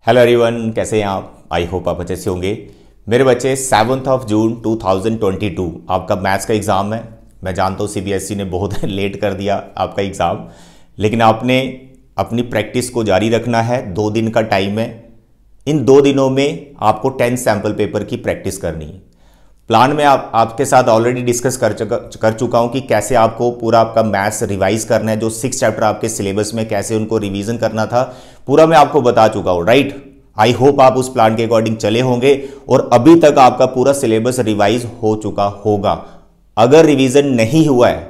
Hello everyone, कैसे हैं आप? आई होप आप अच्छे से होंगे। मेरे बच्चे 7 जून 2022 आपका मैथ्स का एग्ज़ाम है। मैं जानता हूँ सीबीएसई ने बहुत लेट कर दिया आपका एग्ज़ाम, लेकिन आपने अपनी प्रैक्टिस को जारी रखना है। 2 दिन का टाइम है। इन 2 दिनों में आपको 10 सैम्पल पेपर की प्रैक्टिस करनी है। प्लान में आपके साथ ऑलरेडी डिस्कस कर चुका हूं कि कैसे आपको पूरा आपका मैथ्स रिवाइज करना है। जो 6 चैप्टर आपके सिलेबस में कैसे उनको रिवीजन करना था, पूरा मैं आपको बता चुका हूं, राइट। आई होप आप उस प्लान के अकॉर्डिंग चले होंगे और अभी तक आपका पूरा सिलेबस रिवाइज हो चुका होगा। अगर रिवीजन नहीं हुआ है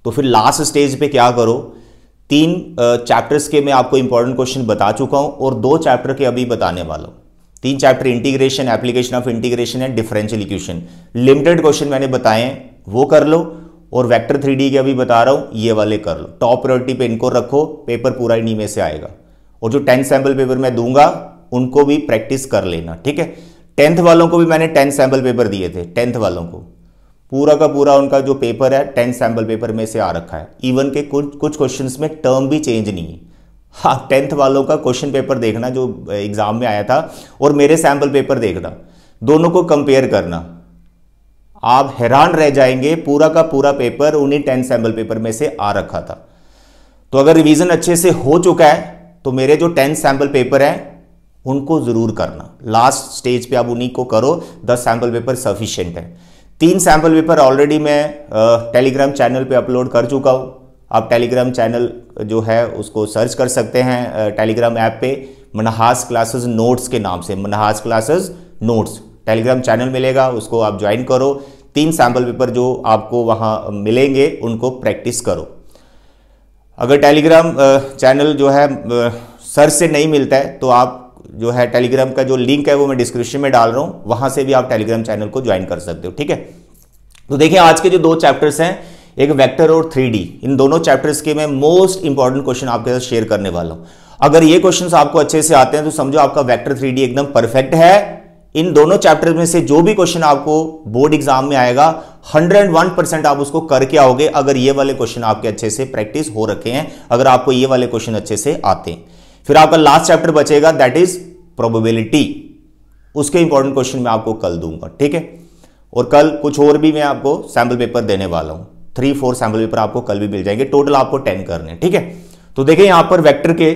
तो फिर लास्ट स्टेज पे क्या करो, 3 चैप्टर्स के मैं आपको इंपॉर्टेंट क्वेश्चन बता चुका हूं और 2 चैप्टर के अभी बताने वाला हूं। 3 chapter integration, application of integration and differential equation. Limited question मैंने बताए हैं, वो कर लो। और वेक्टर 3D के अभी बता रहा हूं, ये वाले कर लो। टॉप प्रायोरिटी पे इनको रखो, पेपर पूरा इन्हीं में से आएगा। और जो 10 सैंपल पेपर मैं दूंगा उनको भी प्रैक्टिस कर लेना, ठीक है। 10th वालों को भी मैंने 10 सैंपल पेपर दिए थे। 10th वालों को पूरा का पूरा उनका जो पेपर है 10 सैंपल पेपर में से आ रखा है। इवन के कुछ क्वेश्चंस में टर्म भी चेंज नहीं है। हाँ, 10th वालों का क्वेश्चन पेपर देखना जो एग्जाम में आया था और मेरे सैंपल पेपर देखना, दोनों को कंपेयर करना, आप हैरान रह जाएंगे। पूरा का पूरा पेपर उन्हीं 10 सैंपल पेपर में से आ रखा था। तो अगर रिवीजन अच्छे से हो चुका है तो मेरे जो 10 सैंपल पेपर हैं उनको जरूर करना। लास्ट स्टेज पे आप उन्हीं को करो, 10 सैंपल पेपर सफिशिएंट है। 3 सैंपल पेपर ऑलरेडी मैं टेलीग्राम चैनल पे अपलोड कर चुका हूं। आप टेलीग्राम चैनल जो है उसको सर्च कर सकते हैं टेलीग्राम ऐप पे, मनहास क्लासेस नोट्स के नाम से। Manhas classes notes Telegram channel मिलेगा, उसको आप ज्वाइन करो। 3 सैंपल पेपर जो आपको वहां मिलेंगे उनको प्रैक्टिस करो। अगर टेलीग्राम चैनल जो है सर्च से नहीं मिलता है तो आप जो है टेलीग्राम का जो लिंक है वो मैं डिस्क्रिप्शन में डाल रहा हूं, वहां से भी आप टेलीग्राम चैनल को ज्वाइन कर सकते हो, ठीक है। तो देखिए, आज के जो 2 चैप्टर्स हैं, एक वेक्टर और 3D, इन दोनों चैप्टर्स के मैं मोस्ट इंपॉर्टेंट क्वेश्चन आपके साथ शेयर करने वाला हूं। अगर ये क्वेश्चंस आपको अच्छे से आते हैं तो समझो आपका वेक्टर 3D एकदम परफेक्ट है। इन दोनों चैप्टर्स में से जो भी क्वेश्चन आपको बोर्ड एग्जाम में आएगा 101% आप उसको करके आओगे, अगर ये वाले क्वेश्चन आपके अच्छे से प्रैक्टिस हो रखे हैं, अगर आपको ये वाले क्वेश्चन अच्छे से आते हैं। फिर आपका लास्ट चैप्टर बचेगा, दैट इज प्रोबेबिलिटी। उसके इंपॉर्टेंट क्वेश्चन मैं आपको कल दूंगा, ठीक है। और कल कुछ और भी मैं आपको सैंपल पेपर देने वाला हूं। 3-4 सैंपल पेपर आपको कल भी मिल जाएंगे। टोटल आपको 10 करने, ठीक है। तो देखिए यहां पर वेक्टर के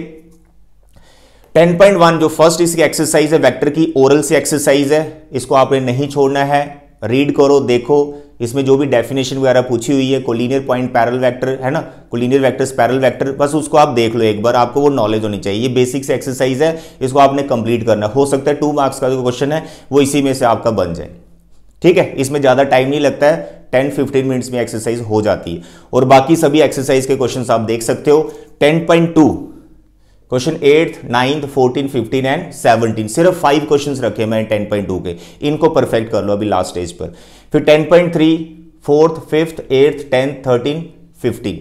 10.1 जो फर्स्ट इसकी एक्सरसाइज है, वेक्टर की ओरल से एक्सरसाइज है, इसको आपने नहीं छोड़ना है। रीड करो, देखो, इसमें जो भी डेफिनेशन वगैरह पूछी हुई है, कोलिनियर पॉइंट पैरेलल वेक्टर है ना, कोलिनियर वेक्टर्स पैरेलल वेक्टर, बस उसको आप देख लो एक बार, आपको वो नॉलेज होनी चाहिए। ये बेसिक से एक्सरसाइज है, इसको आपने कंप्लीट करना। हो सकता है 2 मार्क्स का जो क्वेश्चन है वो इसी में से आपका बन जाए, ठीक है। इसमें ज्यादा टाइम नहीं लगता है, 10-15 मिनट्स में एक्सरसाइज हो जाती है। और बाकी सभी एक्सरसाइज के क्वेश्चंस आप देख सकते हो। 10.2 क्वेश्चन 8th, 9th, 14, 15 एंड 17, सिर्फ 5 क्वेश्चंस रखे मैं 10.2 के, इनको परफेक्ट कर लो अभी लास्ट स्टेज पर। फिर 10.3 4th, 5th, 8th, 10th, 13, 15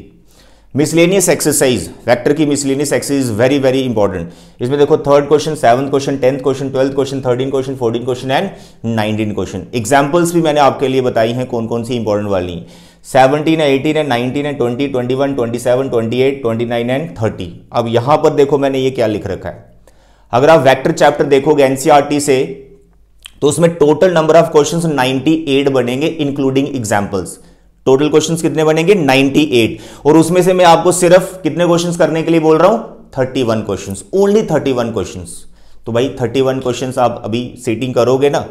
miscellaneous exercise. Vector की miscellaneous exercise very very important. इसमें देखो 3rd question, 7th question, 10th question, 12th question, 13 question, 14 question and 19 question. Examples भी मैंने आपके लिए बताई हैं कौन कौन सी इंपॉर्टेंट वाली हैं। 17 है, 18 है, 19 है, 20, 21, 27, 28, 29 एंड 30। अब यहां पर देखो मैंने ये क्या लिख रखा है। अगर आप वेक्टर चैप्टर देखोगे एनसीईआरटी से तो उसमें टोटल नंबर ऑफ क्वेश्चंस 98 बनेंगे इंक्लूडिंग एग्जांपल्स। टोटल क्वेश्चंस कितने बनेंगे? 98। और उसमें से मैं आपको सिर्फ कितने क्वेश्चंस करने के लिए बोल रहा हूं? 31 क्वेश्चंस, ओनली 31 क्वेश्चंस। तो भाई 31 क्वेश्चंस आप अभी सीटिंग करोगे ना,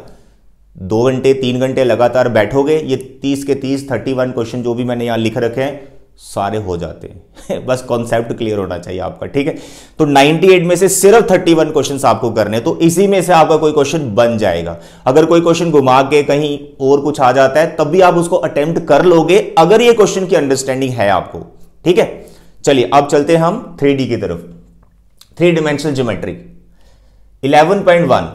2 घंटे 3 घंटे लगातार बैठोगे, ये 30 के 30 31 क्वेश्चन जो भी मैंने यहां लिख रखे हैं सारे हो जाते हैं। बस कॉन्सेप्ट क्लियर होना चाहिए आपका, ठीक है। तो 98 में से सिर्फ 31 क्वेश्चंस आपको करने, तो इसी में से आपका कोई क्वेश्चन बन जाएगा। अगर कोई क्वेश्चन घुमा के कहीं और कुछ आ जाता है तब भी आप उसको अटेम्प्ट कर लोगे, अगर ये क्वेश्चन की अंडरस्टैंडिंग है आपको, ठीक है। चलिए अब चलते हैं हम 3D की तरफ। 3 डायमेंशनल ज्योमेट्री 11.1,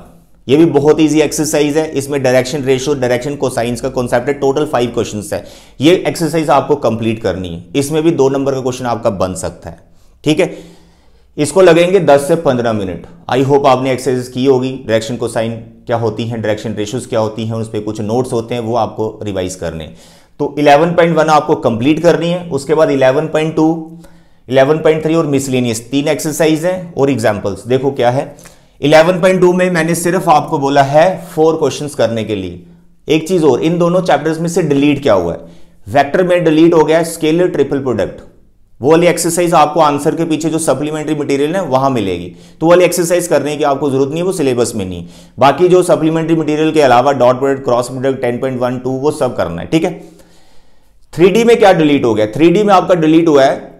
ये भी बहुत इजी एक्सरसाइज है। इसमें डायरेक्शन रेशियो, डायरेक्शन कोसाइंस का कॉन्सेप्ट है। टोटल 5 क्वेश्चंस है। ये एक्सरसाइज आपको कंप्लीट करनी है। इसमें भी 2 नंबर का क्वेश्चन आपका बन सकता है, ठीक है। इसको लगेंगे 10 से 15 मिनट। आई होप आपने एक्सरसाइज की होगी। डायरेक्शन कोसाइन क्या होती है, डायरेक्शन रेशियोज क्या होती हैं, उस पर कुछ नोट्स होते हैं, वो आपको रिवाइज करने। तो 11.1 आपको कंप्लीट करनी है। उसके बाद 11.2, 11.3 और मिसलेनियस 3 एक्सरसाइज है और एग्जाम्पल्स। देखो क्या है 11.2 में मैंने सिर्फ आपको बोला है 4 क्वेश्चंस करने के लिए। एक चीज और, इन दोनों चैप्टर्स में से डिलीट क्या हुआ है, वेक्टर में डिलीट हो गया है स्केलर ट्रिपल प्रोडक्ट। वो वाली एक्सरसाइज आपको आंसर के पीछे जो सप्लीमेंट्री मटेरियल है वहां मिलेगी, तो वो वाली एक्सरसाइज करने की आपको जरूरत नहीं है, वो सिलेबस में नहीं। बाकी जो सप्लीमेंट्री मटेरियल के अलावा डॉट प्रोडक्ट, क्रॉस प्रोडक्ट, 10.12 वो सब करना है, ठीक है। 3D में क्या डिलीट हो गया, 3D में आपका डिलीट हुआ है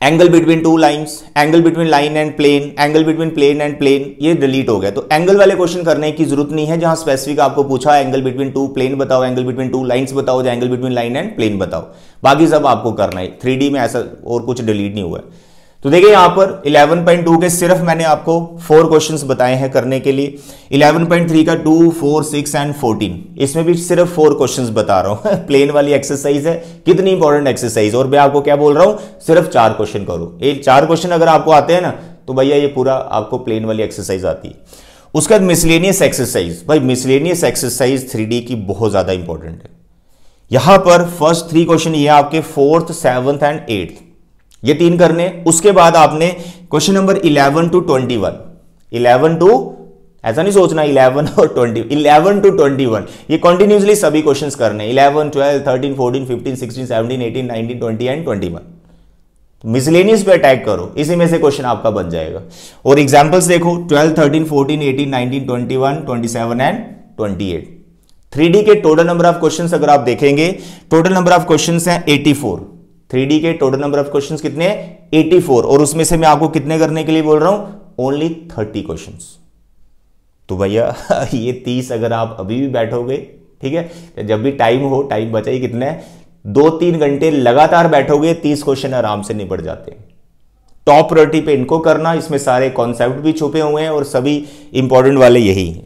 angle between two lines, angle between line and plane, angle between plane and plane, ये डिलीट हो गया। तो एंगल वाले क्वेश्चन करने की जरूरत नहीं है, जहां स्पेसिफिक आपको पूछा एंगल बिटवीन टू प्लेन बताओ, एंगल बिटवीन टू लाइंस बताओ, angle between line and plane बताओ, बाकी सब आपको करना है। 3D में ऐसा और कुछ डिलीट नहीं हुआ है। तो देखिए यहां पर 11.2 के सिर्फ मैंने आपको 4 क्वेश्चंस बताए हैं करने के लिए। 11.3 का 2, 4, 6 एंड 14, इसमें भी सिर्फ 4 क्वेश्चंस बता रहा हूं। प्लेन वाली एक्सरसाइज है, कितनी इंपॉर्टेंट एक्सरसाइज, और मैं आपको क्या बोल रहा हूं, सिर्फ 4 क्वेश्चन करो। ये 4 क्वेश्चन अगर आपको आते हैं ना तो भैया ये पूरा आपको प्लेन वाली एक्सरसाइज आती है। उसके बाद मिसलेनियस एक्सरसाइज, भाई मिसलेनियस एक्सरसाइज 3D की बहुत ज्यादा इंपॉर्टेंट है। यहां पर फर्स्ट 3 क्वेश्चन ये आपके 4th, 7th एंड 8th, ये 3 करने। उसके बाद आपने क्वेश्चन नंबर 11 to 21, 11 to, ऐसा नहीं सोचना 11 और 20, 11 to 21, ये कंटिन्यूसली सभी क्वेश्चंस करने, 11, 12, 13, 14, 15, 16, 17, 18, 19, 20 एंड 21। मिसलेनियस पे अटैक करो, इसी में से क्वेश्चन आपका बन जाएगा। और एग्जांपल्स देखो 12, 13, 14, 18, 19, 21, 27 एंड 28। 3D के टोटल नंबर ऑफ क्वेश्चंस अगर आप देखेंगे, टोटल नंबर ऑफ क्वेश्चंस हैं 84। 3D के टोटल नंबर ऑफ क्वेश्चंस कितने हैं, 84, और उसमें से मैं आपको कितने करने के लिए बोल रहा हूं, ओनली 30 क्वेश्चंस। तो भैया ये 30 अगर आप अभी भी बैठोगे, ठीक है, जब भी टाइम हो, टाइम बचाइए, कितने 2-3 घंटे लगातार बैठोगे, 30 क्वेश्चन आराम से निपट जाते हैं। टॉप प्रायोरिटी पे इनको करना, इसमें सारे कॉन्सेप्ट भी छुपे हुए हैं और सभी इंपॉर्टेंट वाले यही हैं,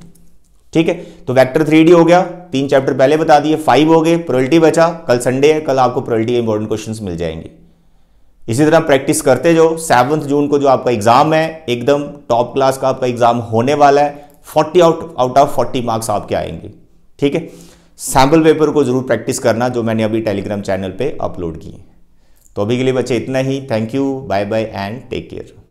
ठीक है। तो वेक्टर 3D हो गया, 3 चैप्टर पहले बता दिए, 5 हो गए, प्रोबेबिलिटी बचा, कल संडे है, कल आपको प्रोबेबिलिटी के इंपॉर्टेंट क्वेश्चंस मिल जाएंगे। इसी तरह प्रैक्टिस करते जाओ। 7 जून को जो आपका एग्जाम है, एकदम टॉप क्लास का आपका एग्जाम होने वाला है, 40 आउट ऑफ 40 मार्क्स आपके आएंगे, ठीक है। सैम्पल पेपर को जरूर प्रैक्टिस करना, जो मैंने अभी टेलीग्राम चैनल पे अपलोड किए। तो अभी के लिए बच्चे इतना ही। Thank you, bye bye and take care.